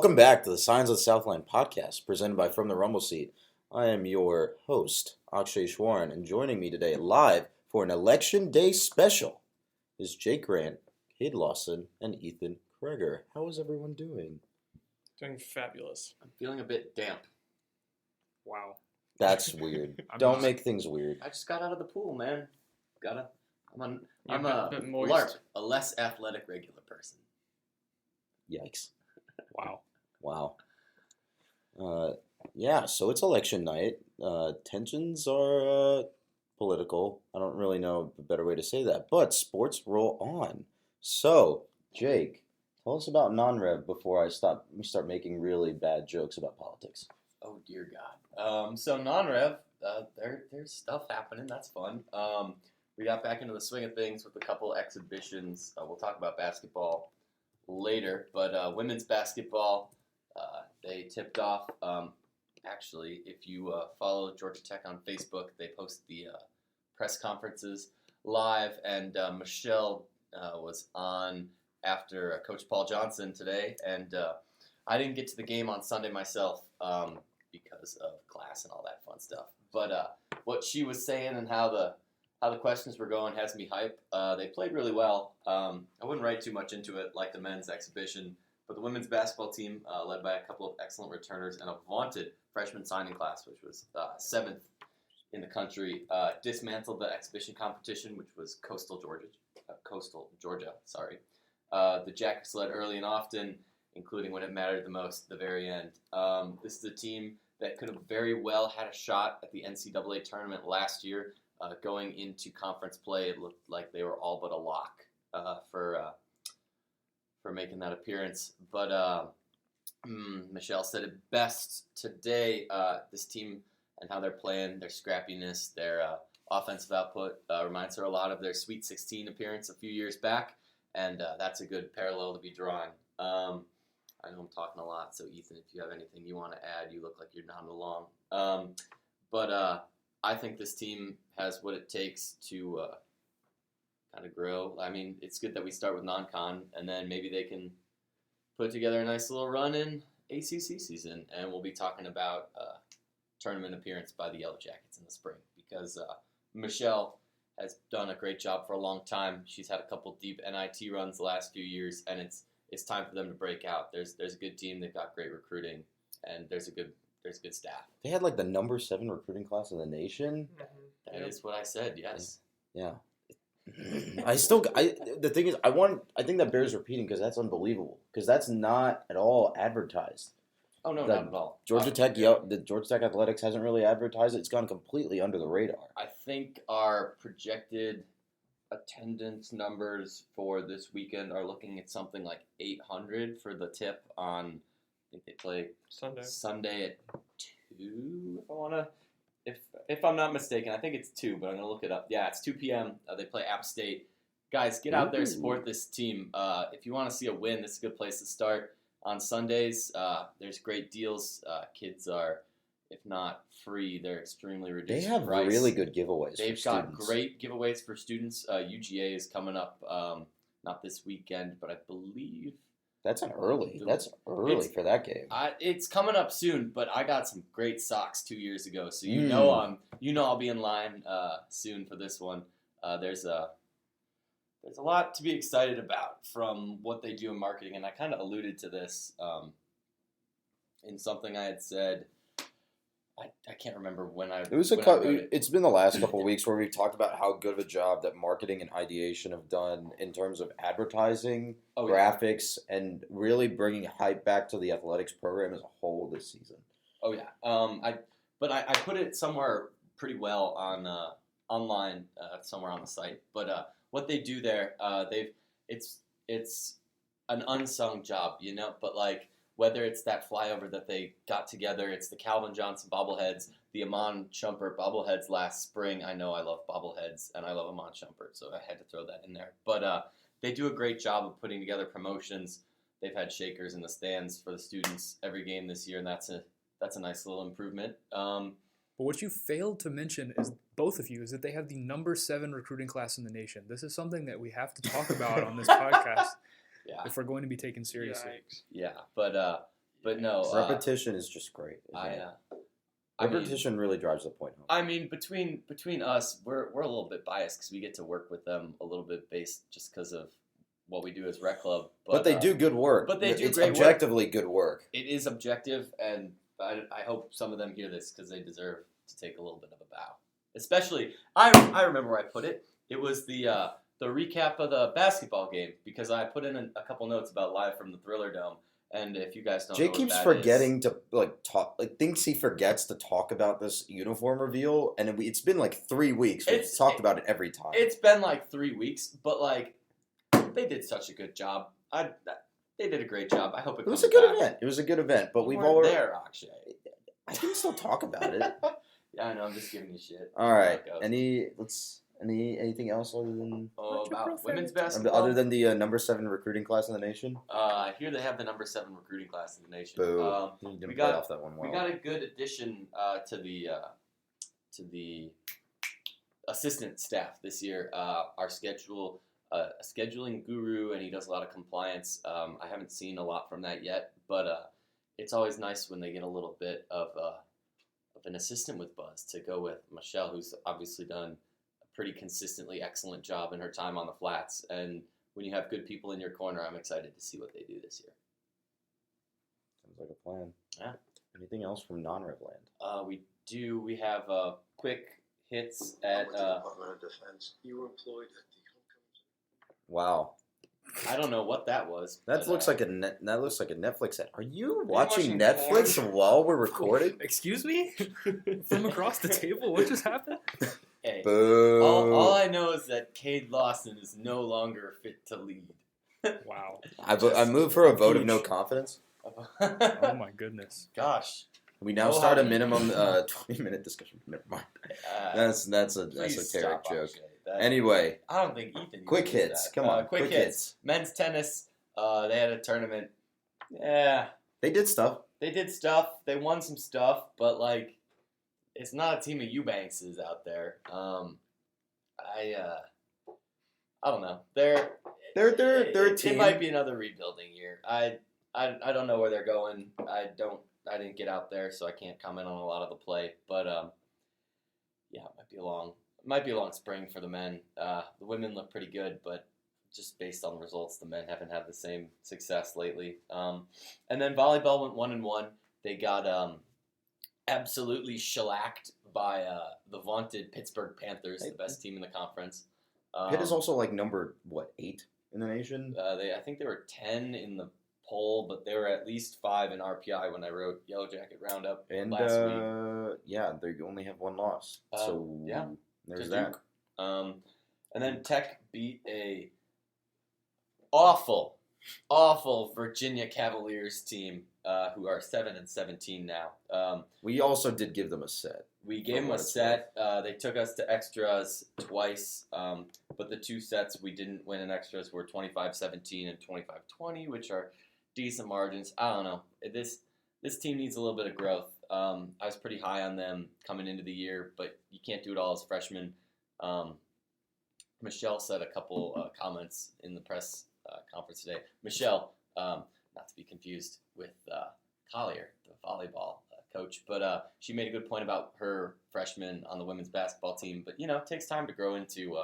Welcome back to the Signs of the Southland podcast, presented by From the Rumble Seat. I am your host, Akshay, and joining me today live for an Election Day special is Jake Grant, Cade Lawson, and Ethan Kreger. How is everyone doing? Doing fabulous. I'm feeling a bit damp. Wow. That's weird. Don't make things weird. I just got out of the pool, man. I'm a bit moist. LARP, a less athletic regular person. Yikes. Wow. Yeah, so it's election night. Tensions are political. I don't really know a better way to say that, but sports roll on. So, Jake, tell us about Non-rev before I start making really bad jokes about politics. Oh, dear God. So Non-rev, there's stuff happening. That's fun. We got back into the swing of things with a couple exhibitions. We'll talk about basketball later, but women's basketball, they tipped off. Actually, if you follow Georgia Tech on Facebook, they post the press conferences live, and Michelle was on after Coach Paul Johnson today, and I didn't get to the game on Sunday myself because of class and all that fun stuff. But what she was saying and how the questions were going has me hype. They played really well. I wouldn't write too much into it like the men's exhibition, but the women's basketball team, led by a couple of excellent returners and a vaunted freshman signing class, which was 7th in the country, dismantled the exhibition competition, which was Coastal Georgia. The Jackets led early and often, including when it mattered the most at the very end. This is a team that could have very well had a shot at the NCAA tournament last year. Going into conference play, it looked like they were all but a lock for making that appearance. But Michelle said it best today. This team and how they're playing, their scrappiness, their offensive output reminds her a lot of their Sweet 16 appearance a few years back, and that's a good parallel to be drawing. I know I'm talking a lot, so Ethan, if you have anything you want to add, you look like you're nodding along. But I think this team has what it takes to kind of grow. I mean, it's good that we start with non-con, and then maybe they can put together a nice little run in ACC season, and we'll be talking about tournament appearance by the Yellow Jackets in the spring, because Michelle has done a great job for a long time. She's had a couple deep NIT runs the last few years, and it's time for them to break out. There's a good team. They've got great recruiting, and there's a good staff. They had like the number 7 recruiting class in the nation. Mm-hmm. That is what I said. Yes. Yeah. The thing is, I think that bears repeating because that's unbelievable. Because that's not at all advertised. Oh no, not at all. The Georgia Tech Athletics hasn't really advertised it. It's gone completely under the radar. I think our projected attendance numbers for this weekend are looking at something like 800 for the tip on. I think they play Sunday at 2. If I'm not mistaken, I think it's 2, but I'm gonna look it up. Yeah, it's 2 p.m. They play App State. Guys, get out there, support this team. If you want to see a win, this is a good place to start. On Sundays, there's great deals. Kids are, if not free, they're extremely reduced. They have price. Really good giveaways. They've got great giveaways for students. UGA is coming up, not this weekend, but I believe. That's early for that game. It's coming up soon, but I got some great socks 2 years ago, so I'll be in line soon for this one. There's a lot to be excited about from what they do in marketing, and I kind of alluded to this in something I had said. I can't remember when I. It's been the last couple of weeks where we've talked about how good of a job that marketing and ideation have done in terms of advertising, graphics, and really bringing hype back to the athletics program as a whole this season. Oh yeah. I put it somewhere pretty well on online somewhere on the site. But what they do there, it's an unsung job, you know. But like. Whether it's that flyover that they got together, it's the Calvin Johnson bobbleheads, the Amon Shumpert bobbleheads last spring. I know I love bobbleheads, and I love Amon Shumpert, so I had to throw that in there. But they do a great job of putting together promotions. They've had shakers in the stands for the students every game this year, and that's a nice little improvement. But what you failed to mention is both of you is that they have the number 7 recruiting class in the nation. This is something that we have to talk about on this podcast. Yeah. If we're going to be taken seriously. Yeah, but But no, repetition is just great. Repetition really drives the point home. I mean, between us, we're a little bit biased because we get to work with them a little bit based just because of what we do as rec club. But they do good work. But they do it's great objectively work. good work. It is objective, and I hope some of them hear this because they deserve to take a little bit of a bow. Especially, I remember where I put it. It was the recap of the basketball game because I put in a couple notes about live from the Thriller Dome. And if you guys don't Jay know keeps what that forgetting to talk, thinks he forgets to talk about this uniform reveal, and it's been 3 weeks. We've talked about it every time. It's been 3 weeks, but they did such a good job. They did a great job. I hope it was a good event. It was a good event, but we've already there, Akshay. I can still talk about it. Yeah, I know. I'm just giving you shit. All right. Anything else other than about women's basketball? Other than the number 7 recruiting class in the nation? I hear they have the number 7 recruiting class in the nation. Boo. We got off that one well. We got a good addition to the assistant staff this year. Our scheduling guru, and he does a lot of compliance. I haven't seen a lot from that yet, but it's always nice when they get a little bit of an assistant with buzz to go with Michelle, who's obviously done a pretty consistently excellent job in her time on the flats. And when you have good people in your corner, I'm excited to see what they do this year. Sounds like a plan. Yeah. Anything else from non-rev land? We do. We have quick hits at. Department of Defense. You were employed at the homecoming. Wow. I don't know what that was. That looks like a Netflix ad. Are you watching watching Netflix while we're recording? Excuse me? From across the table? What just happened? Hey, Boo. all I know is that Cade Lawson is no longer fit to lead. Wow. I moved for a vote of no confidence. Oh my goodness. Gosh. We now start a minimum 20-minute discussion. Never mind. That's a esoteric joke. Anyway, I don't think Ethan. Quick hits. That. Come on. Quick hits. Men's tennis. They had a tournament. Yeah. They did stuff. They did stuff. They won some stuff, but it's not a team of Eubankses out there. I don't know. They're a team. It might be another rebuilding year. I don't know where they're going. I didn't get out there, so I can't comment on a lot of the play. But yeah, it might be a long spring for the men. The women look pretty good, but just based on the results, the men haven't had the same success lately. And then volleyball went 1-1. They got absolutely shellacked by the vaunted Pittsburgh Panthers, the best team in the conference. Pitt is also number 8 in the nation. I think they were 10 in the poll, but they were at least 5 in RPI when I wrote Yellow Jacket Roundup last week. Yeah, they only have 1 loss. So yeah, there's that. And then Tech beat a awful Virginia Cavaliers team, who are 7-17 now. We also did give them a set. We gave them a set. They took us to extras twice, but the 2 sets we didn't win in extras were 25-17 and 25-20, which are decent margins. I don't know. This team needs a little bit of growth. I was pretty high on them coming into the year, but you can't do it all as freshmen. Michelle said a couple comments in the press conference today. Michelle, not to be confused with Collier, the volleyball coach, but she made a good point about her freshmen on the women's basketball team. But it takes time to grow into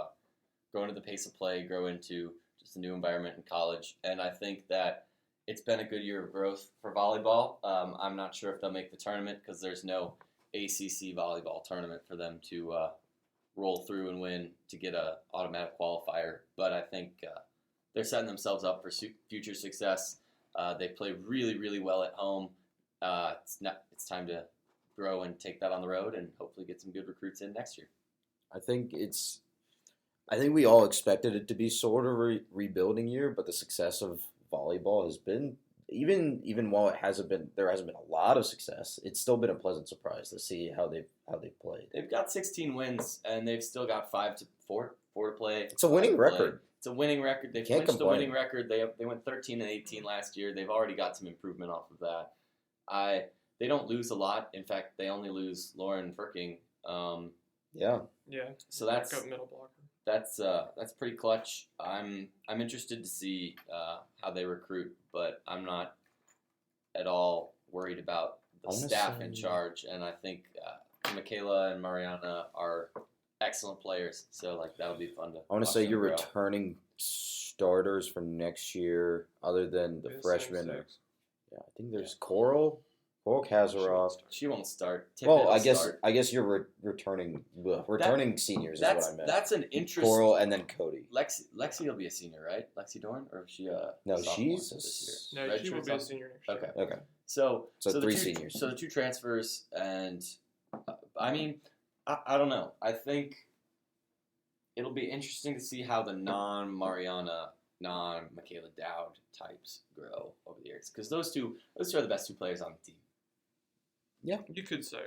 the pace of play, grow into just a new environment in college, and I think that it's been a good year of growth for volleyball. I'm not sure if they'll make the tournament because there's no ACC volleyball tournament for them to roll through and win to get a automatic qualifier. But I think they're setting themselves up for future success. They play really, really well at home. It's time to grow and take that on the road and hopefully get some good recruits in next year. I think we all expected it to be sort of a rebuilding year, but the success of volleyball has been, even while there hasn't been a lot of success, it's still been a pleasant surprise to see how they've played. They've got 16 wins and they've still got 4 to play. It's a winning record. It's a winning record. They've clinched the winning record. They went 13-18 last year. They've already got some improvement off of that. They don't lose a lot. In fact, they only lose Lauren Firking. Yeah. So that's middle blocker. That's pretty clutch. I'm interested to see how they recruit, but I'm not at all worried about the I wanna staff say- in charge, and I think Michaela and Mariana are excellent players. So like that'll be fun to. I want to watch say them your grow. returning starters for next year, other than the Be same freshmen. six. Yeah, I think there's Coral Kazaroff. She won't start. Well, Tippett will I start. guess you're returning seniors is what I meant. That's an interesting. Coral and then Cody. Lexi will be a senior, right? Lexi Dorn, or is she a No, sophomore she's this No, year? she will Redshirt be a sophomore? senior next year. Okay. Okay. So So the 3 two, seniors. So the 2 transfers, and I mean, I don't know. I think it'll be interesting to see how the non-Mariana, non-Michaela Dowd types grow over the years, because those two are the best 2 players on the team. You could say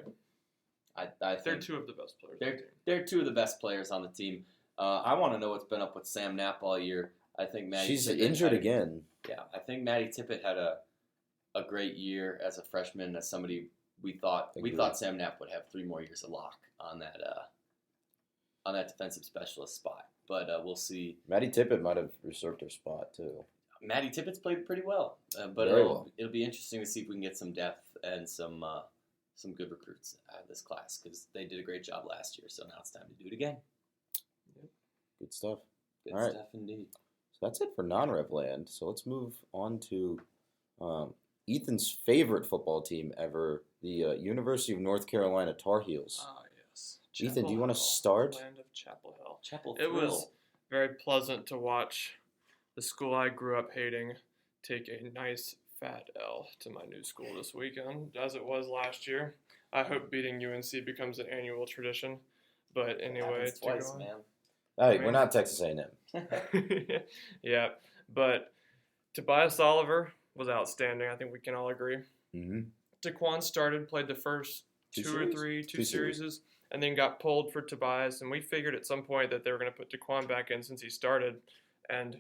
I they're think 2 of the best players. on the team. they're 2 of the best players on the team. I want to know what's been up with Sam Knapp all year. I think Maddie She's Tippett injured had- again. Yeah, I think Maddie Tippett had a great year as a freshman. As somebody we thought Agreed. Sam Knapp would have 3 more years of lock on that defensive specialist spot. But we'll see. Maddie Tippett might have usurped her spot too. Maddie Tippett's played pretty well, but Very it'll be interesting to see if we can get some depth and some good recruits out of this class, because they did a great job last year. So now it's time to do it again. Good stuff. Good All right. stuff indeed. So that's it for non-rev land. So let's move on to Ethan's favorite football team ever, the University of North Carolina Tar Heels. Ah, yes. Ethan, do you want to Chapel Hill, start? Land of Chapel Hill. Chapel It Thrill. was very pleasant to watch the school I grew up hating take a nice fat L to my new school this weekend, as it was last year. I hope beating UNC becomes an annual tradition. But anyway, Happens to twice, go on. man. Hey, I we're mean- not Texas A&M. Yeah, but Tobias Oliver was outstanding. I think we can all agree. Mm-hmm. Taquan started, played the first Two two or series? three, Two two series. series, and then got pulled for Tobias. And we figured at some point that they were going to put Taquan back in since he started and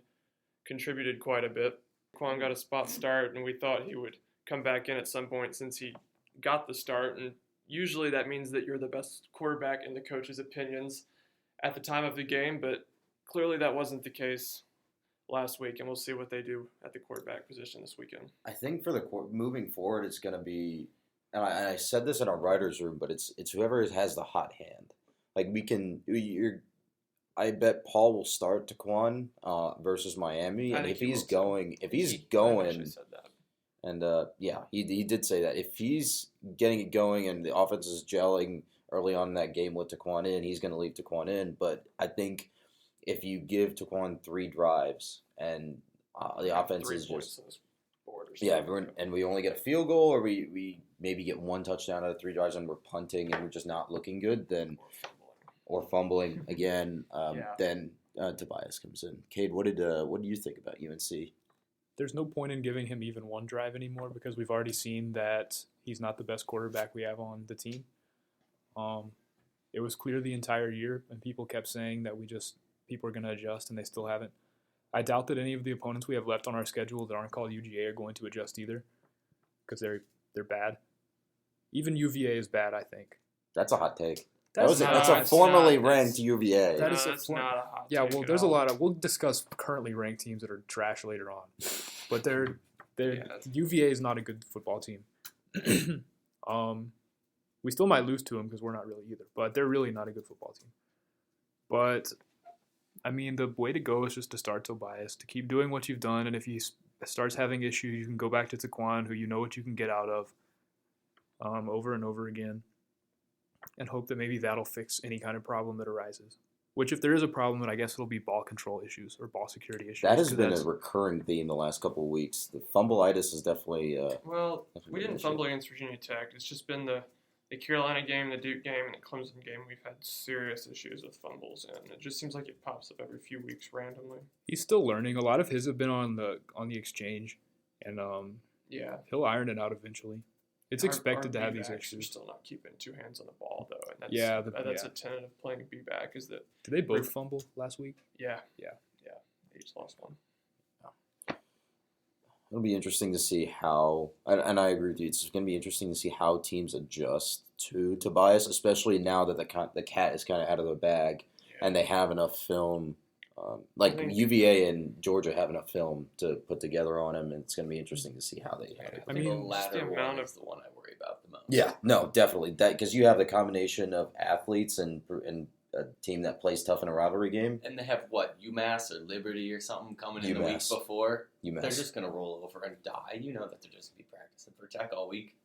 contributed quite a bit. Taquan got a spot start, and we thought he would come back in at some point since he got the start. And usually that means that you're the best quarterback in the coach's opinions at the time of the game, but clearly that wasn't the case last week, and we'll see what they do at the quarterback position this weekend. I think for the moving forward, it's going to be, and I said this in our writers' room, but it's whoever has the hot hand. Like I bet Paul will start Taquan versus Miami, I and think if he he's will, too. going, I actually said that. and yeah, he did say that if he's getting it going and the offense is gelling early on in that game with Taquan in, he's going to leave Taquan in. But I think if you give Taquan 3 drives and the offense 3 is points just on this board or yeah, something. and we only get a field goal, or we maybe get 1 touchdown out of 3 drives, and we're punting and we're just not looking good, then or fumbling again, Yeah. then Tobias comes in. Cade, what do you think about UNC? There's no point in giving him even 1 drive anymore because we've already seen that he's not the best quarterback we have on the team. It was clear the entire year, and people kept saying that people are going to adjust, and they still haven't. I doubt that any of the opponents we have left on our schedule that aren't called UGA are going to adjust either, because they're bad. Even UVA is bad, I think. That's a hot take. That's That's not- a formerly it's not- ranked UVA. That No, is a that's form- not a hot Yeah, take well, at there's a all. lot of. We'll discuss currently ranked teams that are trash later on, but they're Yeah. UVA is not a good football team. We still might lose to them because we're not really either, but they're really not a good football team. But I mean, the way to go is just to start Tobias, to keep doing what you've done, and if he starts having issues, you can go back to Taquan, who you know what you can get out of, over and over again, and hope that maybe that'll fix any kind of problem that arises. Which, if there is a problem, then I guess it'll be ball control issues or ball security issues. That has 'cause been a that's- recurring theme the last couple of weeks. The fumbleitis is definitely. Well, That's a we good didn't issue. fumble against Virginia Tech. It's just been the Carolina game, the Duke game, and the Clemson game. We've had serious issues with fumbles, and it just seems like it pops up every few weeks randomly. He's still learning. A lot of his have been on the exchange, and Yeah. he'll iron it out eventually. It's expected to have these B-backs are issues. still not keeping 2 hands on the ball, though, and that's Yeah, that's yeah. a tenet of playing a B-back is that Did they both fumble last week? yeah. Yeah. They just lost one. It'll be interesting to see how, and I agree with you. It's going to be interesting to see how teams adjust to Tobias, especially now that the cat is kind of out of the bag, Yeah. and they have enough film Like think- UVA and Georgia have enough film to put together on him, and it's going to be interesting to see how they handle I it. think the mean, just the latter one amount is the one I worry about the most. Yeah, no, definitely that because you have the combination of athletes and a team that plays tough in a rivalry game. And they have what, UMass or Liberty or something coming in the week UMass. before. UMass. They're just gonna roll over and die. You know that they're just gonna be practicing for Tech all week.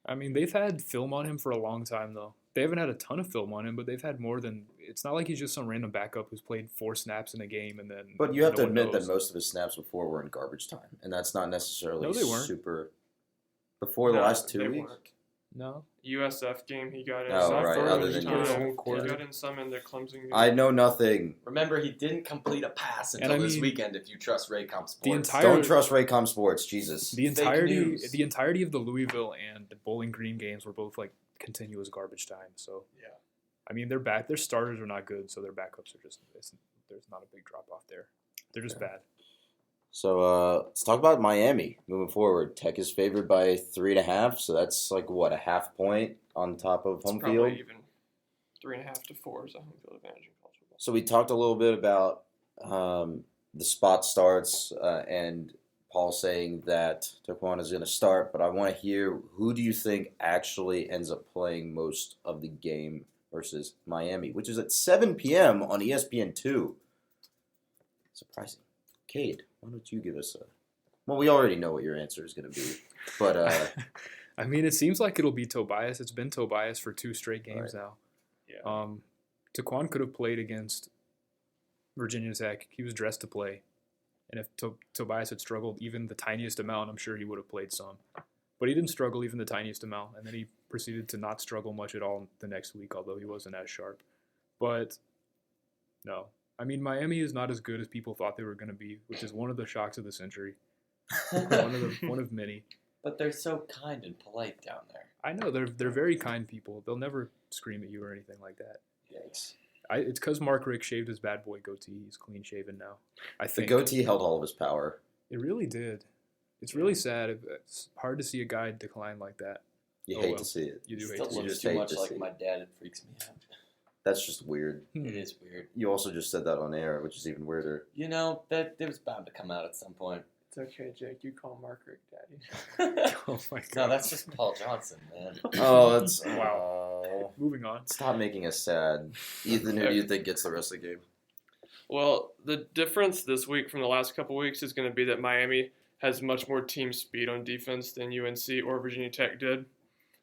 I mean, they've had film on him for a long time, though. They haven't had a ton of film on him, but they've had more than. It's not like he's just some random backup who's played 4 snaps in a game and then. But you have to no one admit that knows. most of his snaps before were in garbage time, and that's not necessarily No, they weren't. super. Before the No, last 2 they weeks, weren't. No. USF game, he got in Oh, some right, for other his than time. USF. He Quarter. got in some in the Clemson game. I know nothing. Remember, he didn't complete a pass And until I this mean, weekend. If you trust Raycom Sports, the entire- Don't trust Raycom Sports, Jesus. The entirety news. of the Louisville and the Bowling Green games were both like continuous garbage time. So Yeah. I mean, they're back. Their starters are not good, so their backups are just. There's not a big drop off there. They're just bad. So let's talk about Miami moving forward. Tech is favored by 3.5, so that's like what, a half point on top of It's home probably field. even 3.5 to 4 is a home field advantage in college football. So we talked a little bit about the spot starts and Paul saying that Taquan is going to start, but I want to hear, who do you think actually ends up playing most of the game versus Miami, which is at 7 p.m. on ESPN2. Surprising. Cade, why don't you give us a... Well, we already know what your answer is going to be, but I mean, it seems like it'll be Tobias. It's been Tobias for 2 straight games Right. now. Yeah. Taquan could have played against Virginia Tech. He was dressed to play. And if Tobias had struggled even the tiniest amount, I'm sure he would have played some. But he didn't struggle even the tiniest amount. And then he proceeded to not struggle much at all the next week, although he wasn't as sharp. But, no. I mean, Miami is not as good as people thought they were going to be, which is one of the shocks of the century. one of many. But they're so kind and polite down there. I know, they're very kind people. They'll never scream at you or anything like that. Yikes. It's because Mark Rick shaved his bad boy goatee. He's clean shaven now. I the think goatee held all of his power. It really did. It's really sad. It's hard to see a guy decline like that. You Oh, hate well. to see it. You do hate Still to see you looks just too hate much to like see my it. dad. It freaks me out. That's just weird. it. It is weird. You also just said that on air, which is even weirder. You know, that it was bound to come out at some point. It's okay, Jake. You call Mark Rick daddy. Oh my god. No, that's just Paul Johnson, man. Oh, that's... Wow. Moving on. Stop making us sad. Ethan, who do you think gets the rest of the game? Well, the difference this week from the last couple weeks is going to be that Miami has much more team speed on defense than UNC or Virginia Tech did.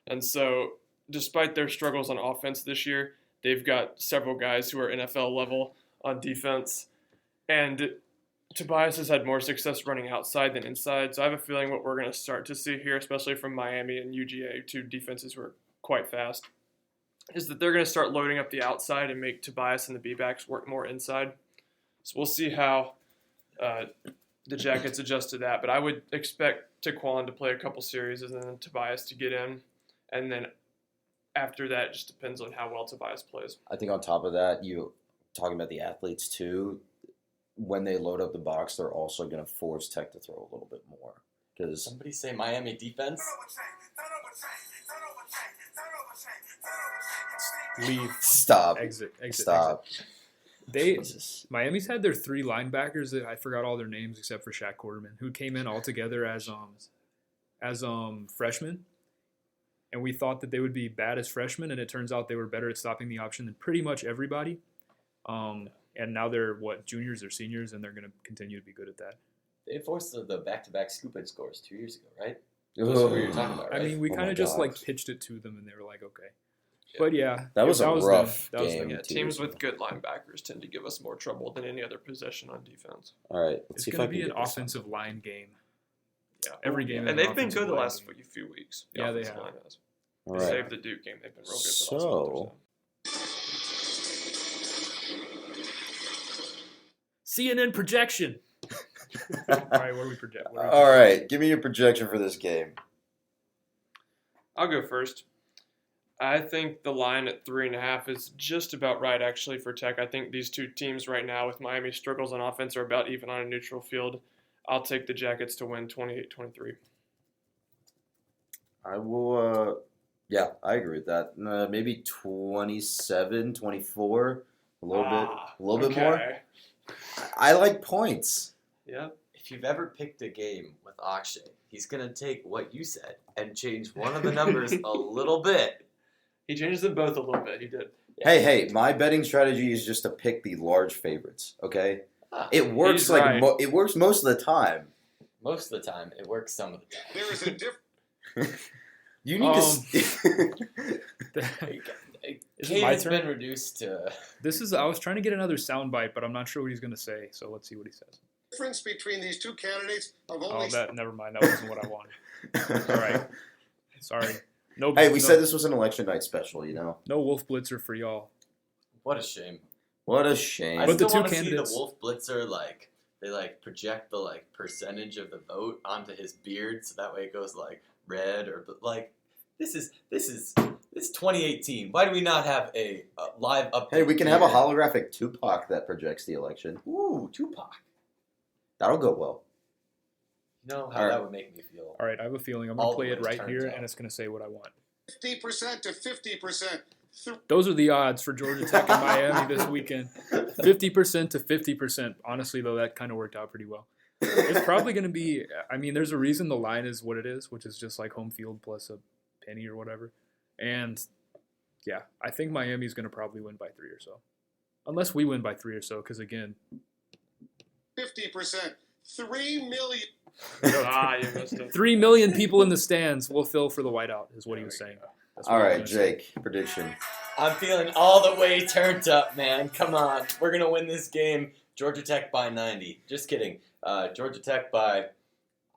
And so, despite their struggles on offense this year, they've got several guys who are NFL level on defense. And Tobias has had more success running outside than inside. So I have a feeling what we're going to start to see here, especially from Miami and UGA, 2 defenses who are quite fast, is that they're going to start loading up the outside and make Tobias and the B-backs work more inside. So we'll see how the Jackets adjust to that. But I would expect Taquan to play a couple series and then Tobias to get in. And then after that, it just depends on how well Tobias plays. I think on top of that, you talking about the athletes too. When they load up the box, they're also going to force Tech to throw a little bit more. Because Somebody say Miami defense. Leave. stop, Exit. stop. They Jesus. Miami's had their 3 linebackers that I forgot all their names except for Shaq Quarterman, who came in all together as freshmen. And we thought that they would be bad as freshmen, and it turns out they were better at stopping the option than pretty much everybody. And now they're juniors or seniors, and they're going to continue to be good at that. They forced the back-to-back scoop-in scores 2 years ago, right? That's what you're talking about, I right? mean, we Oh kind my of just God. pitched it to them, and they were like, okay. Yeah. But yeah, That was a rough them. That was game. them. Yeah, 2 teams years with ago. good linebackers tend to give us more trouble than any other position on defense. All right, let's It's see if going I to can be an get this offensive line game. Yeah, Every game is and an they've been offensive good the line last game. few weeks. Yeah, they offensive have. line has. All They right. saved the Duke game. They've been real good the last month or CNN projection. All right, what do we project? All right, give me your projection for this game. I'll go first. I think the line at 3.5 is just about right, actually, for Tech. I think these 2 teams right now, with Miami struggles on offense, are about even on a neutral field. I'll take the Jackets to win 28-23. I will, yeah, I agree with that. Maybe 27, 24, a little bit more. I like points. Yep. If you've ever picked a game with Akshay, he's going to take what you said and change one of the numbers a little bit. He changes them both a little bit. He did. Hey, my betting strategy is just to pick the large favorites, okay? It works He's right. it works most of the time. Most of the time, it works some of the time. There is a difference. You need Is it my Cade's turn? been reduced to... I was trying to get another soundbite, but I'm not sure what he's going to say, so let's see what he says. Difference between these two candidates of Oh, only. never mind. That wasn't what I wanted. All right. Sorry. No. Hey, we no, said this was an election night special, you know? No Wolf Blitzer for y'all. What a shame. What a shame. I But the still two want to see the candidates- Wolf Blitzer, they project the percentage of the vote onto his beard, so that way it goes red or this is 2018. Why do we not have a live update? Hey, we can have a here? holographic Tupac that projects the election. Ooh, Tupac. That'll go well. You know how All right. that would make me feel. All right, I have a feeling I'm All going to the play way it right turns here, out. and it's going to say what I want. 50% to 50%. Those are the odds for Georgia Tech and Miami this weekend. 50% to 50%. Honestly, though, that kind of worked out pretty well. It's probably going to be, there's a reason the line is what it is, which is just like home field plus a penny or whatever. And, yeah, I think Miami's going to probably win by 3 or so. Unless we win by 3 or so, because, again, 50%. 3 million. You missed it. 3 million people in the stands will fill for the whiteout, is what he was saying. That's what All I was right, gonna say. Jake, prediction. I'm feeling all the way turned up, man. Come on. We're going to win this game. Georgia Tech by 90. Just kidding. Georgia Tech by...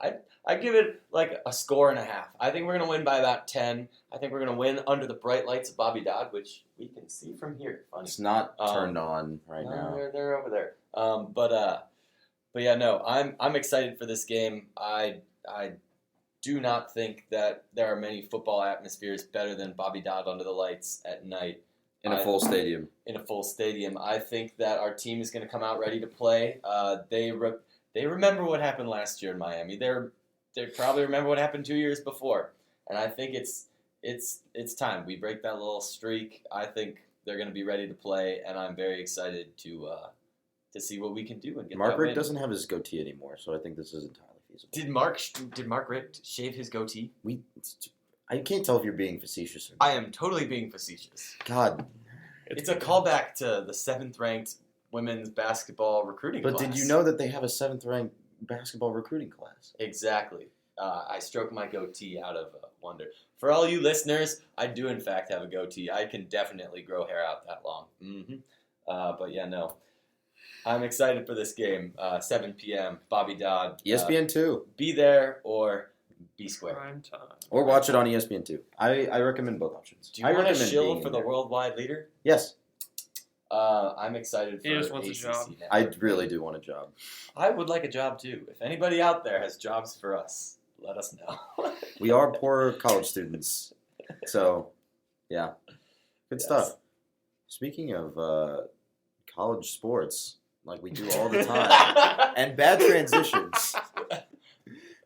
I'd give it a score and a half. I think we're going to win by about 10. I think we're going to win under the bright lights of Bobby Dodd, which we can see from here. Funny. It's not turned on right No, now. they're over there. But yeah, no, I'm excited for this game. I do not think that there are many football atmospheres better than Bobby Dodd under the lights at night. In a full stadium. In a full stadium. I think that our team is going to come out ready to play. They remember what happened last year in Miami. They probably remember what happened 2 years before. And I think it's time. We break that little streak. I think they're going to be ready to play, and I'm very excited to see what we can do and get Mark that Richt win. doesn't have his goatee anymore, so I think this is entirely feasible. Did Mark Richt shave his goatee? I can't tell if you're being facetious or not. I am totally being facetious. God. It's a callback to the 7th-ranked women's basketball recruiting But class. did you know that they have a 7th-ranked basketball recruiting class? Exactly. I stroke my goatee out of wonder. For all you listeners, I do in fact have a goatee. I can definitely grow hair out that long. But yeah, no. I'm excited for this game. 7 p.m. Bobby Dodd. ESPN 2. Be there or be square. Prime time. Or watch it on ESPN 2. I recommend both options. Do you I want to recommend shill being for in the there. worldwide leader? Yes. I'm excited for He just wants a ACC job. now. I really do want a job. I would like a job too. If anybody out there has jobs for us, let us know. We are poor college students. So, yeah. Good Yes. stuff. Speaking of college sports, like we do all the time, and bad transitions.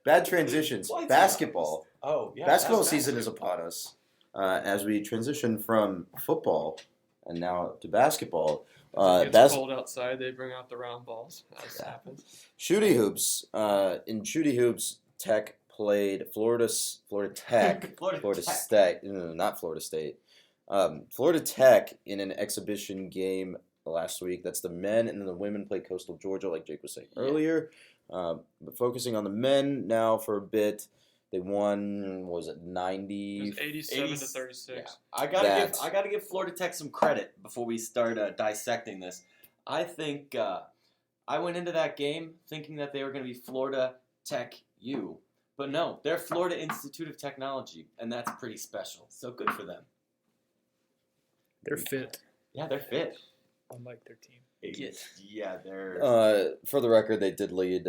Bad transitions. Why Basketball. Oh, yeah. Basketball that's season is upon us. As we transition from football and now to basketball. It's cold outside. They bring out the round balls. As happens. Shooty hoops. In Shooty hoops, Tech played Florida Tech. Florida Tech. State. No, not Florida State. Florida Tech in an exhibition game last week. That's the men, and then the women played Coastal Georgia, like Jake was saying earlier. But focusing on the men now for a bit. They won, what was it, 90? It was 87 to 36. Yeah. I That. gotta give Florida Tech some credit before we start dissecting this. I think I went into that game thinking that they were going to be Florida Tech U, but no, they're Florida Institute of Technology, and that's pretty special. So good for them. They're fit, Yeah, they're fit. unlike their team. Yeah, they're. For the record, they did lead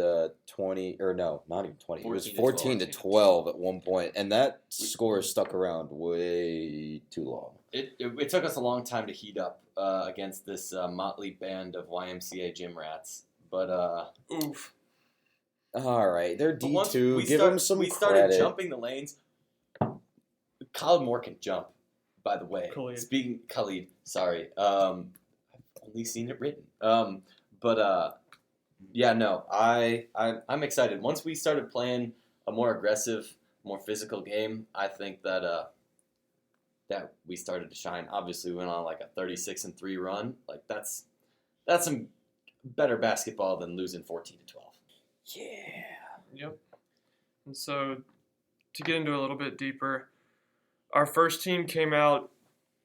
20, or no, not even 20. It was 14 to 14-12 at one point, and that score stuck around way too long. It took us a long time to heat up against this motley band of YMCA gym rats, but Oof. All right, they're but once D2. Give them some we started credit. jumping the lanes. Khalid Moore can jump, by the way. Khalid, sorry. I've only seen it written. But Yeah, no, I'm excited. Once we started playing a more aggressive, more physical game, I think that that we started to shine. Obviously, we went on like a 36-3 run. Like that's some better basketball than losing 14-12. Yeah. Yep. And so, to get into a little bit deeper, our first team came out,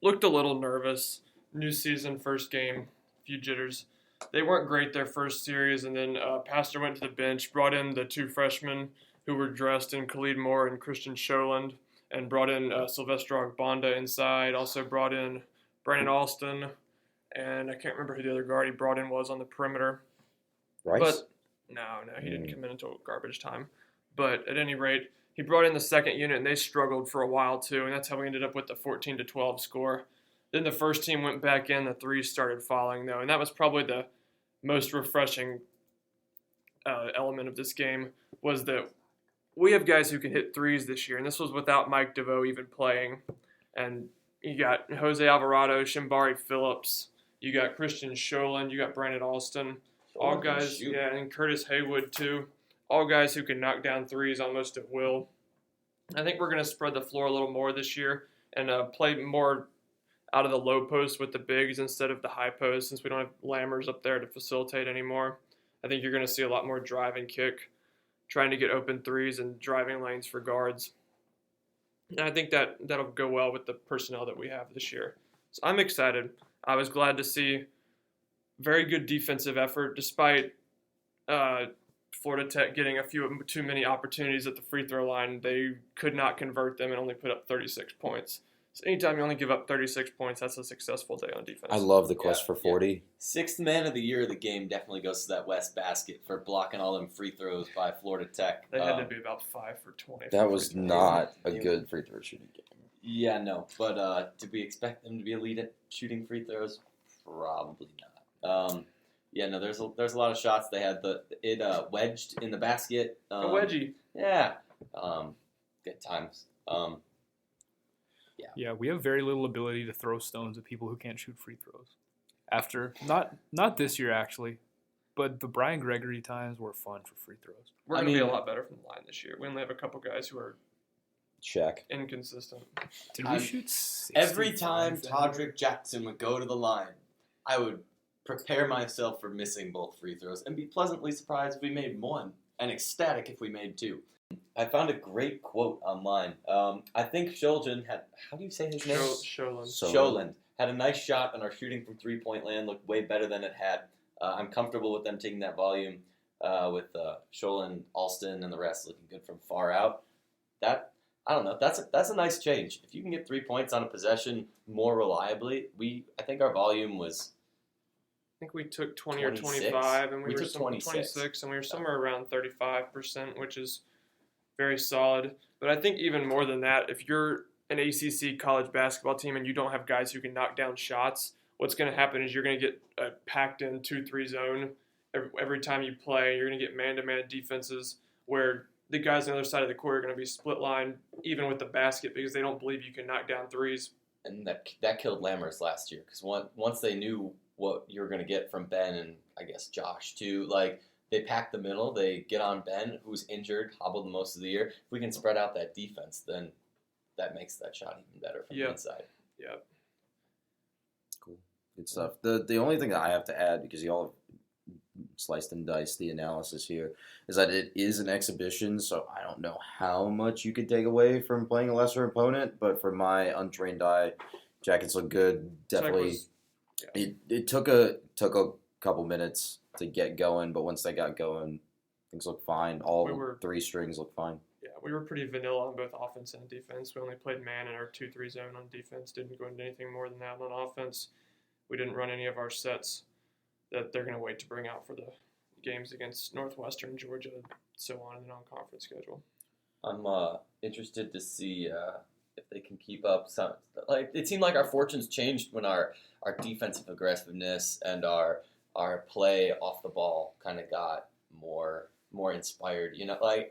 looked a little nervous. New season, first game, few jitters. They weren't great their first series, and then Pastor went to the bench, brought in the two freshmen who were dressed in Khalid Moore and Christian Sholand, and brought in Sylvester Ogbonda inside. Also brought in Brandon Alston, and I can't remember who the other guard he brought in was on the perimeter. Rice? But no, he didn't come in until garbage time. But at any rate, he brought in the second unit, and they struggled for a while too, and that's how we ended up with the 14-12 score. Then the first team went back in, the threes started falling though, and that was probably the most refreshing element of this game, was that we have guys who can hit threes this year, and this was without Mike DeVoe even playing. And you got Jose Alvarado, Shimbari Phillips, you got Christian Sholand, you got Brandon Alston, all guys, yeah, and Curtis Haywood too, all guys who can knock down threes almost at will. I think we're going to spread the floor a little more this year and play more out of the low post with the bigs instead of the high post, since we don't have Lammers up there to facilitate anymore. I think you're going to see a lot more drive and kick, trying to get open threes and driving lanes for guards. And I think that'll go well with the personnel that we have this year. So I'm excited. I was glad to see very good defensive effort, despite Florida Tech getting a few too many opportunities at the free throw line. They could not convert them and only put up 36 points. So anytime you only give up 36 points, that's a successful day on defense. I love the quest for 40. Yeah. Sixth man of the year of the game definitely goes to that West basket for blocking all them free throws by Florida Tech. They had to be about 5 for 20. That was not a good free throw shooting game. Yeah, no. But did we expect them to be elite at shooting free throws? Probably not. Yeah, no. There's a lot of shots. They had it wedged in the basket. A wedgie. Yeah. Good times. Yeah, we have very little ability to throw stones at people who can't shoot free throws. After not this year actually, but the Brian Gregory times were fun for free throws. We're going to be a lot better from the line this year. We only have a couple guys who are Check. inconsistent. Did we shoot 65 Every time Todrick Jackson would go to the line, I would prepare myself for missing both free throws and be pleasantly surprised if we made one and ecstatic if we made two. I found a great quote online. I think Shulgin had, how do you say his name? Sholand had a nice shot, and our shooting from three-point land looked way better than it had. I'm comfortable with them taking that volume with Sholand, Alston, and the rest looking good from far out. I don't know. That's a nice change. If you can get 3 points on a possession more reliably, I think our volume was. I think we took 20 26? or 25, and we were took 26, and we were somewhere around 35%, which is very solid. But I think even more than that, if you're an ACC college basketball team and you don't have guys who can knock down shots, what's going to happen is you're going to get a packed-in 2-3 zone every time you play. You're going to get man-to-man defenses where the guys on the other side of the court are going to be split line, even with the basket, because they don't believe you can knock down threes. And that killed Lammers last year, because once they knew what you were going to get from Ben and I guess Josh too, like they pack the middle, they get on Ben, who's injured, hobbled most of the year. If we can spread out that defense, then that makes that shot even better from the inside. Yeah. Cool. Good stuff. The only thing that I have to add, because y'all have sliced and diced the analysis here, is that it is an exhibition, so I don't know how much you could take away from playing a lesser opponent, but for my untrained eye, Jackets look good. Definitely. It took a couple minutes to get going, but once they got going, things look fine. All three strings look fine. Yeah, we were pretty vanilla on both offense and defense. We only played man in our 2-3 zone on defense. Didn't go into anything more than that on offense. We didn't run any of our sets that they're going to wait to bring out for the games against Northwestern, Georgia, so on in the non-conference schedule. I'm interested to see if they can keep up some. Like it seemed like our fortunes changed when our defensive aggressiveness and our play off the ball kind of got more inspired. You know, like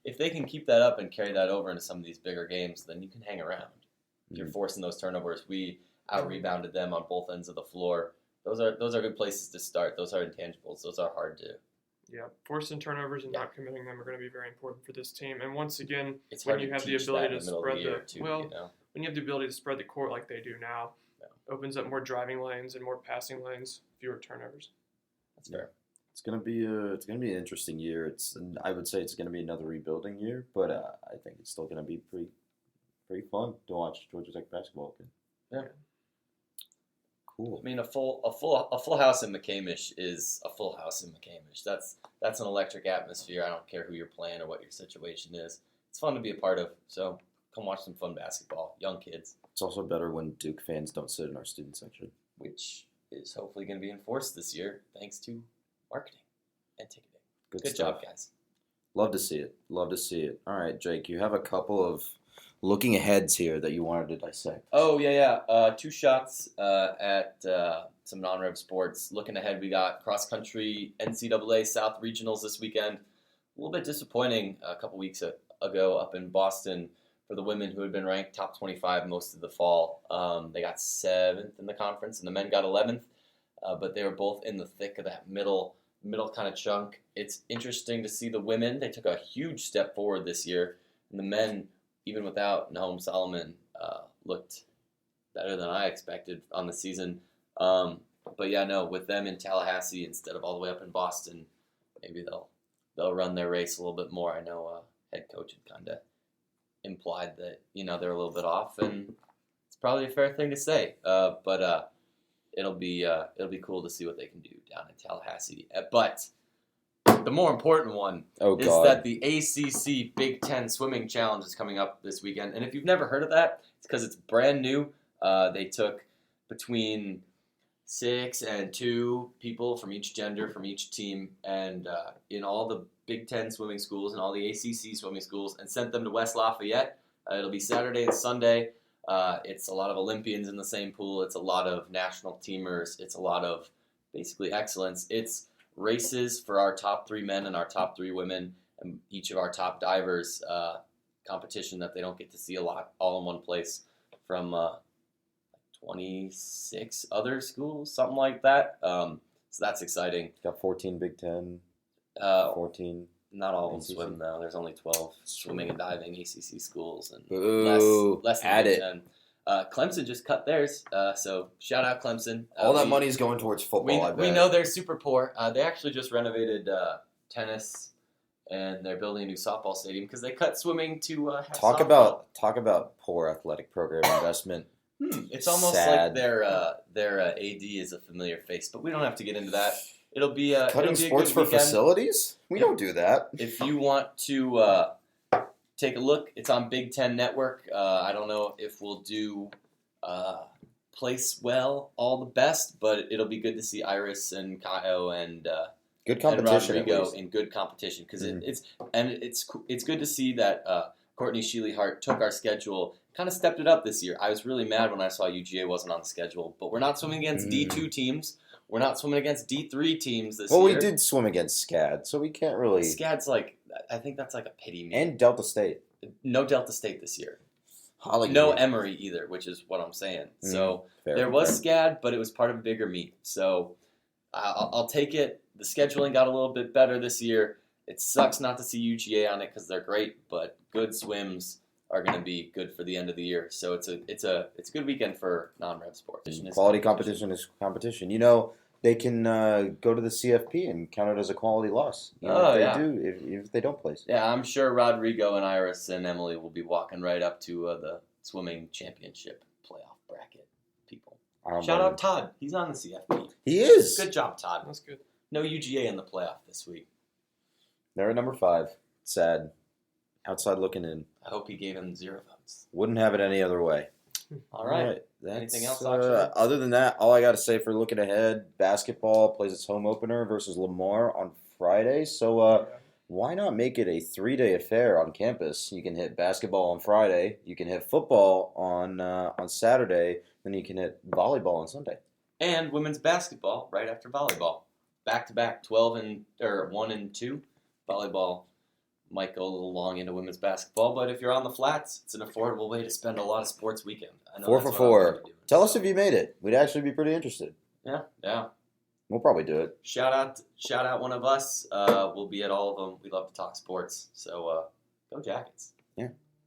if they can keep that up and carry that over into some of these bigger games, then you can hang around. If you're forcing those turnovers, we out-rebounded them on both ends of the floor. Those are good places to start. Those are intangibles. Those are hard to Yeah, forcing turnovers and not committing them are going to be very important for this team. And once again, It's when hard you to have the teach that ability in to the middle of spread the year, too, when you have the ability to spread the court like they do now, opens up more driving lanes and more passing lanes, fewer turnovers. That's fair. It's gonna be an interesting year. I would say it's gonna be another rebuilding year, but I think it's still gonna be pretty fun to watch Georgia Tech basketball again. Yeah. Cool. I mean, a full house in McCamish is a full house in McCamish. That's an electric atmosphere. I don't care who you're playing or what your situation is. It's fun to be a part of. So come watch some fun basketball, young kids. It's also better when Duke fans don't sit in our student section. Which is hopefully going to be enforced this year thanks to marketing and ticketing. Good stuff. job, guys. Love to see it. Love to see it. All right, Jake, you have a couple of looking aheads here that you wanted to dissect. Oh, yeah. 2 shots at some non-rev sports. Looking ahead, we got cross-country NCAA South Regionals this weekend. A little bit disappointing a couple weeks ago up in Boston for the women who had been ranked top 25 most of the fall. They got 7th in the conference, and the men got 11th. But they were both in the thick of that middle kind of chunk. It's interesting to see the women. They took a huge step forward this year. And the men, even without Nahom Solomon, looked better than I expected on the season. But yeah, no, with them in Tallahassee instead of all the way up in Boston, maybe they'll run their race a little bit more. I know head coach had kind of implied that they're a little bit off, and it's probably a fair thing to say. But it'll be cool to see what they can do down in Tallahassee. But the more important one is that the ACC Big Ten Swimming Challenge is coming up this weekend. And if you've never heard of that, it's because it's brand new. They took between 6 and 2 people from each gender, from each team, and in all the Big Ten swimming schools and all the ACC swimming schools, and sent them to West Lafayette. It'll be Saturday and Sunday. It's a lot of Olympians in the same pool. It's a lot of national teamers. It's a lot of basically excellence. It's races for our top 3 men and our top 3 women, and each of our top divers. Competition that they don't get to see a lot, all in one place, from 26 other schools, something like that. So that's exciting. Got 14 Big Ten, 14. Not all of them ACC. swim, though. There's only 12 swimming and diving ACC schools, and Boo. less than Add Big it. Ten. Clemson just cut theirs, so shout out Clemson. All that money is going towards football, I bet. We know they're super poor. They actually just renovated tennis, and they're building a new softball stadium because they cut swimming to have Talk softball. about poor athletic program investment. It's almost Sad. like their AD is a familiar face, but we don't have to get into that. It'll be Cutting it'll be a sports good for weekend. facilities? We don't do that. If you want to take a look, it's on Big Ten Network. I don't know if we'll do place well all the best, but it'll be good to see Iris and Kaio and Good competition, and at Rodrigo least. in good competition because Mhm. it's good to see that Courtney Sheely Hart took our schedule, kind of stepped it up this year. I was really mad when I saw UGA wasn't on the schedule, but we're not swimming against D2 teams. We're not swimming against D3 teams this year. Well, we did swim against SCAD, so we can't really. SCAD's I think that's like a pity meet. And Delta State. No Delta State this year. Hollywood. No Emory either, which is what I'm saying. So Fair, there was fair. SCAD, but it was part of a bigger meet. So I'll take it. The scheduling got a little bit better this year. It sucks not to see UGA on it because they're great, but good swims are going to be good for the end of the year. So it's a good weekend for non-rev sports. Quality competition is competition. They can go to the CFP and count it as a quality loss. If they don't place. Yeah, I'm sure Rodrigo and Iris and Emily will be walking right up to the swimming championship playoff bracket people. Shout out Todd. He's on the CFP. He is. Good job, Todd. That's good. No UGA in the playoff this week. They're at number 5. Sad. Outside looking in. I hope he gave him 0 votes. Wouldn't have it any other way. All right. Anything else, Akshay? Other than that, all I got to say for looking ahead, basketball plays its home opener versus Lamar on Friday. So why not make it a 3-day affair on campus? You can hit basketball on Friday, you can hit football on Saturday, then you can hit volleyball on Sunday. And women's basketball right after volleyball. Back-to-back 1 and 2. Volleyball might go a little long into women's basketball, but if you're on the flats, it's an affordable way to spend a lot of sports weekend. I know 4 that's for what I'm 4. gonna be doing, Tell us so. if you made it. We'd actually be pretty interested. Yeah. We'll probably do it. Shout out one of us. We'll be at all of them. We love to talk sports. So go Jackets.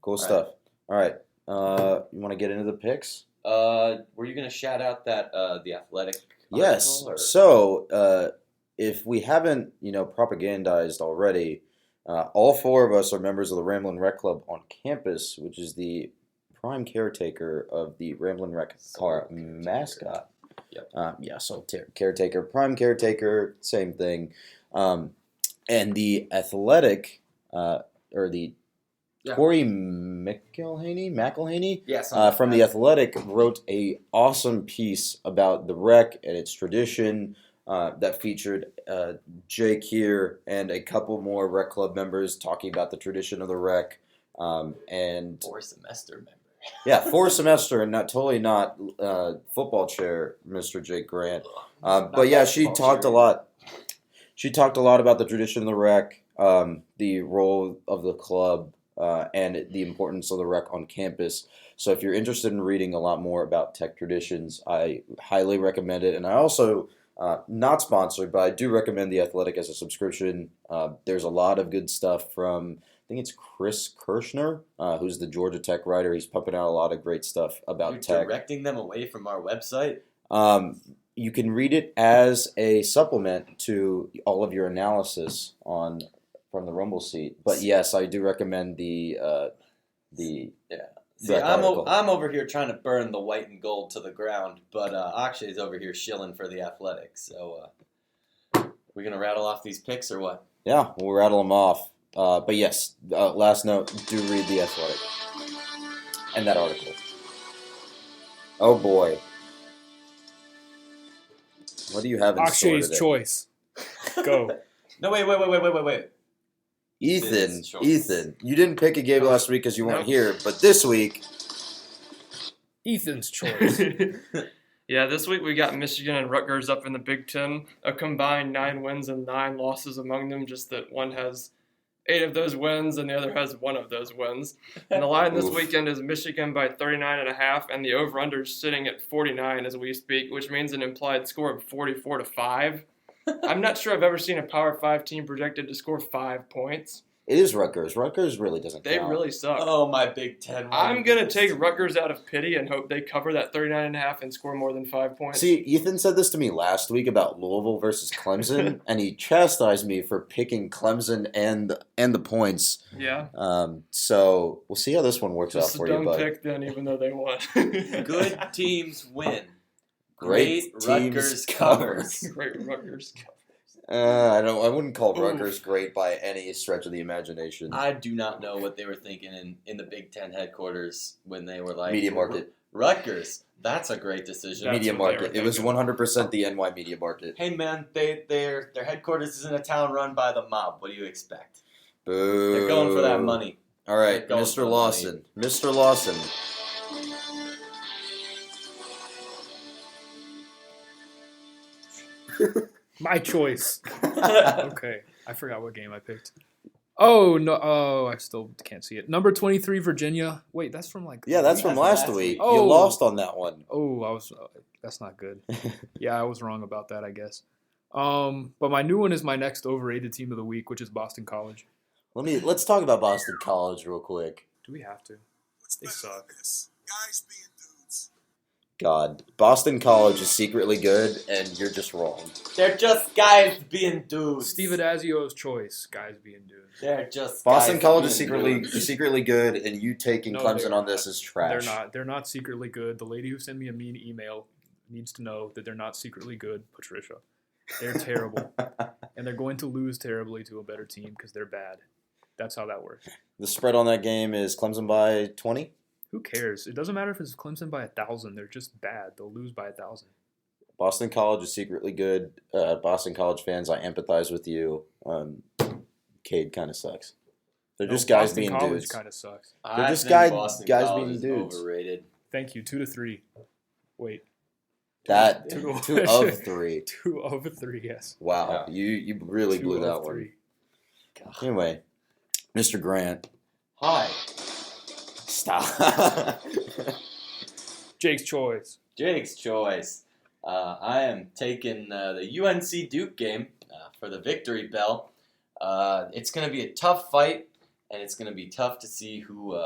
Cool All stuff. All right. You want to get into the picks? Were you gonna shout out that the athletic? Yes. article, or- So, if we haven't, propagandized already, all four of us are members of the Ramblin' Rec Club on campus, which is the prime caretaker of the Ramblin' Rec car mascot. Yep. Caretaker, prime caretaker, same thing. And the athletic, or the Yeah. Corey McElhaney, Yeah, something from like The that. Athletic, wrote a awesome piece about the rec and its tradition that featured Jake here and a couple more rec club members talking about the tradition of the rec. And 4-semester member. yeah, 4 semester and not football chair, Mr. Jake Grant. But yeah, she talked a lot. She talked a lot about the tradition of the rec, the role of the club, and the importance of the rec on campus. So if you're interested in reading a lot more about tech traditions, I highly recommend it. And I also, not sponsored, but I do recommend The Athletic as a subscription. There's a lot of good stuff from, I think it's Chris Kirschner, who's the Georgia Tech writer. He's pumping out a lot of great stuff about You're tech. directing them away from our website. You can read it as a supplement to all of your analysis from the Rumble seat. But yes, I do recommend the See, rec article. I'm over here trying to burn the white and gold to the ground, but Akshay's over here shilling for the Athletics. So we're gonna rattle off these picks or what? Yeah, we'll rattle them off. But yes, last note, do read The Athletic and that article. Oh boy. What do you have in store Akshay's today? choice. Go. No, wait. Sid's choice. Ethan, you didn't pick a game last week because you weren't Nope. here, but this week, Ethan's choice. Yeah, this week we got Michigan and Rutgers up in the Big Ten. A combined 9 wins and 9 losses among them, just that one has 8 of those wins and the other has 1 of those wins. And the line this Oof. weekend is Michigan by 39.5, and the over-under is sitting at 49 as we speak, which means an implied score of 44-5. I'm not sure I've ever seen a Power 5 team projected to score 5 points. it is Rutgers. Rutgers really doesn't They count. really suck. Oh, my Big Ten. I'm going to take Rutgers out of pity and hope they cover that 39.5 and score more than 5 points. See, Ethan said this to me last week about Louisville versus Clemson, and he chastised me for picking Clemson and the points. Yeah. So we'll see how this one works Just out for a you, dumb bud. pick then, even though they won. Good teams win. Great teams Rutgers cover. covers. Great Rutgers. I wouldn't call Oof. Rutgers great by any stretch of the imagination. I do not know what they were thinking in the Big Ten headquarters when they were like Media market. Rutgers. That's a great decision. That's Media what they were market. It was thinking. 100% the NY media market. Hey man, their headquarters is in a town run by the mob. What do you expect? Boo. They're going for that money. All right, They're going for Mr. the Lawson. Mr. Lawson. My choice. Okay. I forgot what game I picked. Oh, no. Oh, I still can't see it. Number 23, Virginia. Wait, that's from like. Yeah, that's from last last week. week. You Oh. lost on that one. Oh, I was. That's not good. Yeah, I was wrong about that, I guess. But my new one is my next overrated team of the week, which is Boston College. Let's talk about Boston College real quick. Do we have to? They suck. Guys being dudes. God, Boston College is secretly good, and you're just wrong. They're just guys being dudes. Steve Adazio's choice, guys being dudes. They're just Boston guys College is being secretly good, and you taking No, Clemson they're on this not. is trash. They're not. They're not secretly good. The lady who sent me a mean email needs to know that they're not secretly good, Patricia. They're terrible, and they're going to lose terribly to a better team because they're bad. That's how that works. The spread on that game is Clemson by 20. Who cares? It doesn't matter if it's Clemson by 1,000. They're just bad. They'll lose by 1,000. Boston College is secretly good. Boston College fans, I empathize with you. Cade kind of sucks. They're just guys Boston being College dudes. kind of sucks. I just think guys Boston being College is dudes. overrated. Thank you. 2-3. Wait. That Two- 2 of 3. 2 of 3. Yes. Wow, you really 2 blew of that 3. one. Anyway, Mr. Grant, Hi, stop. Jake's choice. Jake's choice. I am taking the UNC Duke game for the victory bell. It's going to be a tough fight, and it's going to be tough to see who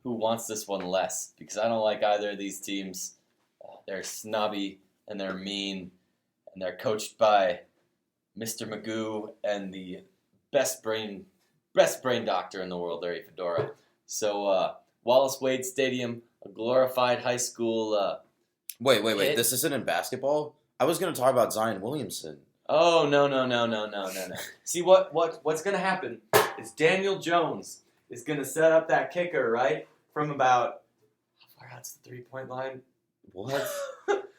wants this one less, because I don't like either of these teams. They're snobby and they're mean, and they're coached by Mr. Magoo and the best brain doctor in the world, Larry Fedora. So Wallace Wade Stadium, a glorified high school. Wait. Hit. This isn't in basketball? I was going to talk about Zion Williamson. Oh no. See what's gonna happen is Daniel Jones is gonna set up that kicker right from about how far out's the 3-point line? What?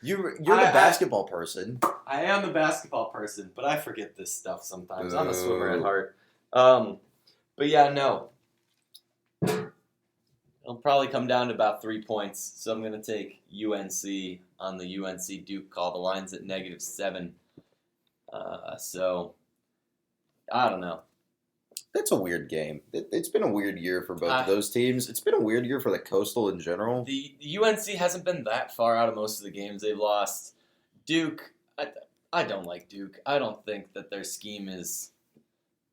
You're the basketball person. I am the basketball person, but I forget this stuff sometimes. I'm a swimmer at Boo. heart. But yeah, no. It'll probably come down to about 3 points. So I'm going to take UNC on the UNC Duke call. The line's at -7. So, I don't know. That's a weird game. It's been a weird year for both of those teams. It's been a weird year for the Coastal in general. The UNC hasn't been that far out of most of the games they've lost. Duke, I don't like Duke. I don't think that their scheme is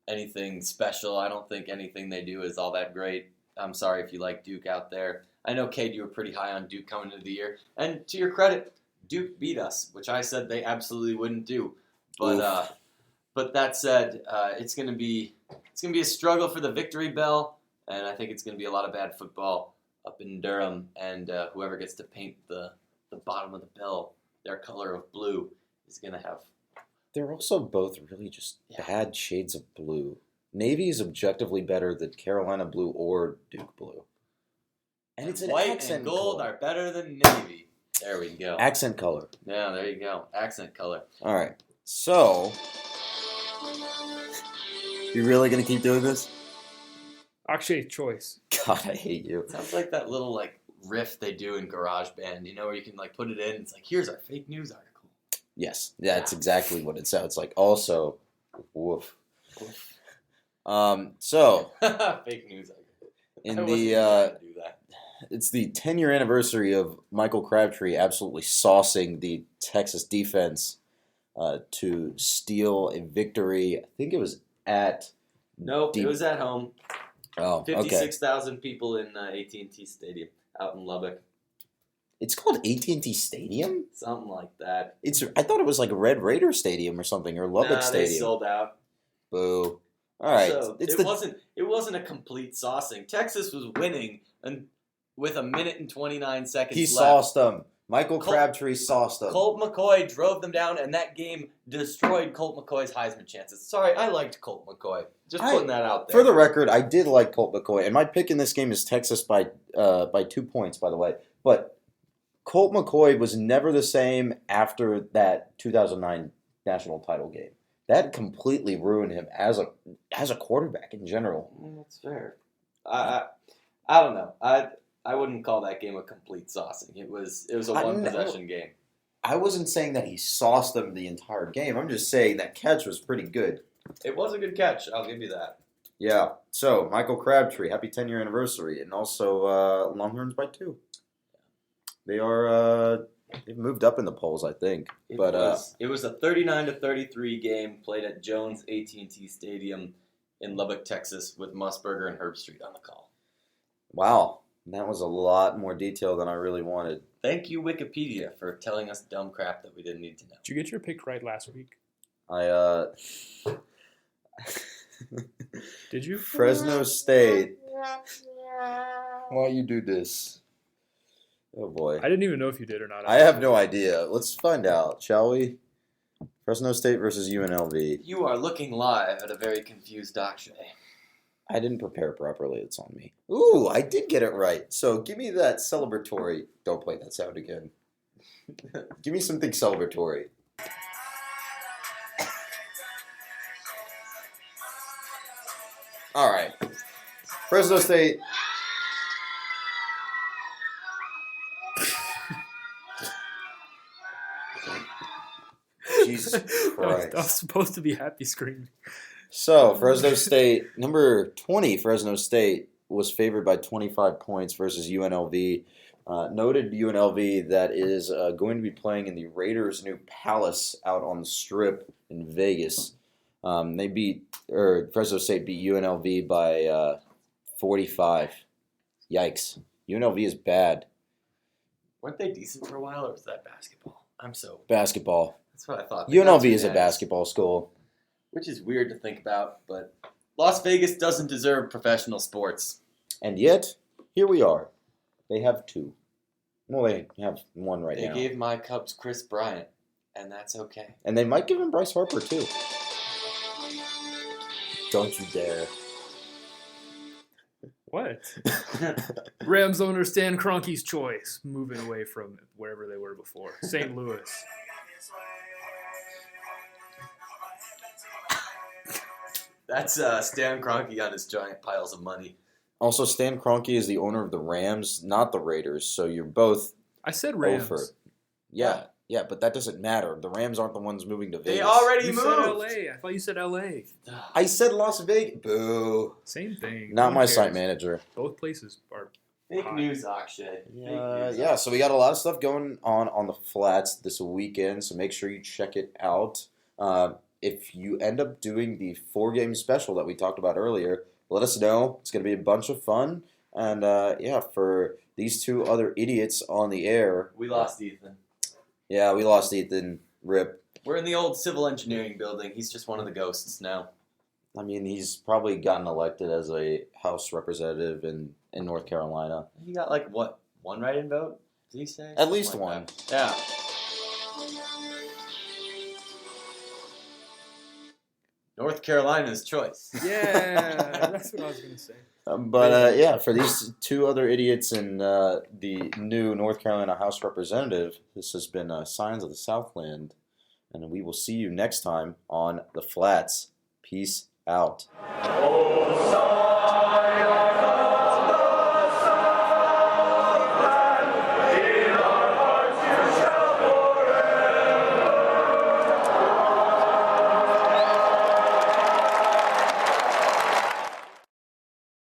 anything special. I don't think anything they do is all that great. I'm sorry if you like Duke out there. I know, Cade, you were pretty high on Duke coming into the year. And to your credit, Duke beat us, which I said they absolutely wouldn't do. But that said, it's going to be a struggle for the victory bell, and I think it's going to be a lot of bad football up in Durham, and whoever gets to paint the bottom of the bell their color of blue is going to have... They're also both really just bad shades of blue. Navy is objectively better than Carolina blue or Duke blue. And it's an White accent and gold color. are better than navy. There we go. Accent color. Yeah, there you go. Accent color. All right. So, you really going to keep doing this? Akshay choice. God, I hate you. Sounds like that little riff they do in GarageBand, where you can put it in. It's like, here's our fake news article. Yes, that's exactly what it sounds like. Also, woof. So Fake news article. in I wasn't the trying to do that. it's the 10-year anniversary of Michael Crabtree absolutely saucing the Texas defense to steal a victory. I think it was at Nope, it was at home. Oh, okay. 56,000 people in AT&T Stadium out in Lubbock. It's called AT&T Stadium? Something like that. I thought it was like Red Raider Stadium or something, or Lubbock They Stadium. sold out. Boo. All right. So it wasn't a complete saucing. Texas was winning and with 1:29 seconds He left. sauced them. Michael Crabtree sauced them. Colt McCoy drove them down, and that game destroyed Colt McCoy's Heisman chances. Sorry, I liked Colt McCoy. Just putting that out there. For the record, I did like Colt McCoy, and my pick in this game is Texas by 2 points, by the way. But Colt McCoy was never the same after that 2009 national title game. That completely ruined him as a quarterback in general. That's fair. I don't know. I wouldn't call that game a complete saucing. It was a one-possession game. I wasn't saying that he sauced them the entire game. I'm just saying that catch was pretty good. It was a good catch. I'll give you that. Yeah. So, Michael Crabtree, happy 10-year anniversary. And also, Longhorns by 2. They've moved up in the polls, I think. It was a 39-33 game played at Jones AT&T Stadium in Lubbock, Texas, with Musburger and Herbstreit on the call. Wow. That was a lot more detail than I really wanted. Thank you, Wikipedia, for telling us dumb crap that we didn't need to know. Did you get your pick right last week? Did you? Fresno State. Why you do this? Oh boy. I didn't even know if you did or not. I have no idea. Let's find out, shall we? Fresno State versus UNLV. You are looking live at a very confused Akshay. I didn't prepare properly. It's on me. Ooh, I did get it right. So give me that celebratory. Don't play that sound again. Give me something celebratory. All right. Fresno State. Jesus Christ. That was supposed to be happy screaming. So, Fresno State, number 20, Fresno State was favored by 25 points versus UNLV, Noted UNLV that is going to be playing in the Raiders' new Palace out on the Strip in Vegas. Fresno State beat UNLV by 45. Yikes. UNLV is bad. Weren't they decent for a while, or was that basketball? Basketball. That's what I thought. UNLV is a basketball school. Which is weird to think about, but Las Vegas doesn't deserve professional sports. And yet, here we are. They have 2. Well, they have 1 right now. They gave my Cubs Chris Bryant, and that's okay. And they might give him Bryce Harper, too. Don't you dare. What? Rams don't understand Kroenke's choice. Moving away from wherever they were before. St. Louis. That's Stan Kroenke on his giant piles of money. Also, Stan Kroenke is the owner of the Rams, not the Raiders, so you're both I said Rams. over. Yeah, but that doesn't matter. The Rams aren't the ones moving to Vegas. They already You moved. said L.A. I thought you said L.A. I said Las Vegas. Boo. Same thing. Not Who my cares? site manager. Both places are. Fake news, Akshay. Yeah, so we got a lot of stuff going on the flats this weekend, so make sure you check it out. If you end up doing the 4-game special that we talked about earlier, let us know. It's going to be a bunch of fun. And, for these 2 other idiots on the air. We lost Ethan. Yeah, we lost Ethan. RIP. We're in the old civil engineering building. He's just one of the ghosts now. I mean, he's probably gotten elected as a House representative in North Carolina. He got, 1 write-in vote? Did he say? At least Something like one. that. Yeah. North Carolina's choice. Yeah, that's what I was going to say. For these 2 other idiots and the new North Carolina House representative, this has been Signs of the Southland, and we will see you next time on The Flats. Peace out.